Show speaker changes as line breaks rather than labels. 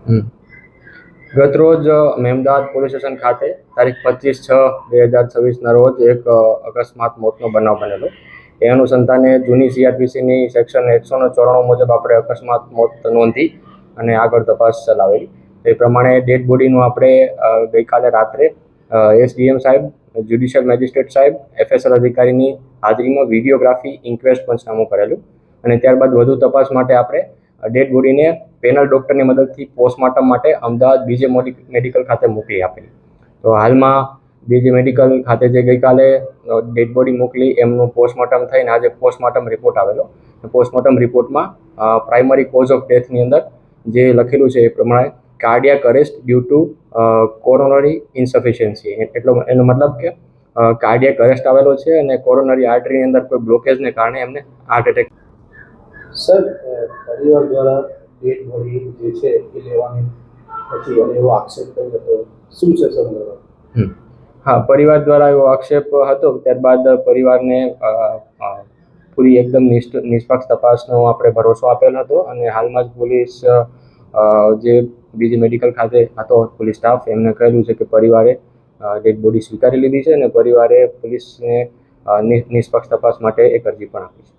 હમ. ગતરોજ Mehmedabad police station ખાતે તારીખ 25/6/2026ના રોજ એક અકસ્માત મોતનો બનાવ બનેલો. એ અનુસંધાને જૂની CRPCની સેક્શન 194 મુજબ આપણે અકસ્માત મોત નોંધી અને આગળ તપાસ ચલાવેલી. એ પ્રમાણે ડેડ બોડીનું આપણે ગઈકાલે રાત્રે SDM સાહેબ, જ્યુડિશિયલ મેજિસ્ટ્રેટ સાહેબ, FSL અધિકારીની હાજરીમાં વિડીયોગ્રાફી ઇન્ક્વેસ્ટ પંચનામું કરેલું અને ત્યારબાદ વધુ તપાસ માટે આપણે ડેડ બોડીને પેનલ ડૉક્ટરની મદદથી પોસ્ટમોર્ટમ માટે અમદાવાદ બીજે મેડિકલ ખાતે મોકલી આપેલી. તો હાલમાં બીજે મેડિકલ ખાતે જે ગઈકાલે ડેડ બોડી મોકલી એમનું પોસ્ટમોર્ટમ થઈને આજે પોસ્ટમોર્ટમ રિપોર્ટ આવેલો. પોસ્ટમોર્ટમ રિપોર્ટમાં પ્રાઇમરી કોઝ ઓફ ડેથની અંદર જે લખેલું છે એ પ્રમાણે cardiac arrest due to coronary insufficiency, એટલો એનો મતલબ કે કાર્ડિયાક અરેસ્ટ આવેલો છે અને કોરોનરી આર્ટરીની અંદર કોઈ બ્લોકેજને કારણે એમને હાર્ટ એટેક.
સર, પરિવાર દ્વારા ડેડ બોડી જે છે એ લેવાની નથી અને એવો આક્ષેપ કર્યો હતો, શું છે સર?
હા, પરિવાર દ્વારા એવો આક્ષેપ હતો. ત્યારબાદ પરિવારને પૂરી એકદમ નિષ્પક્ષ તપાસનો આપણે ભરોસો આપેલ હતો અને હાલમાં જ પોલીસ જે બીજી મેડિકલ ખાતે હતો પોલીસ સ્ટાફ એમને કહેલું છે કે પરિવારે ડેડ બોડી સ્વીકારી લીધી છે અને પરિવારે પોલીસને નિષ્પક્ષ તપાસ માટે એક અરજી પણ આપી છે.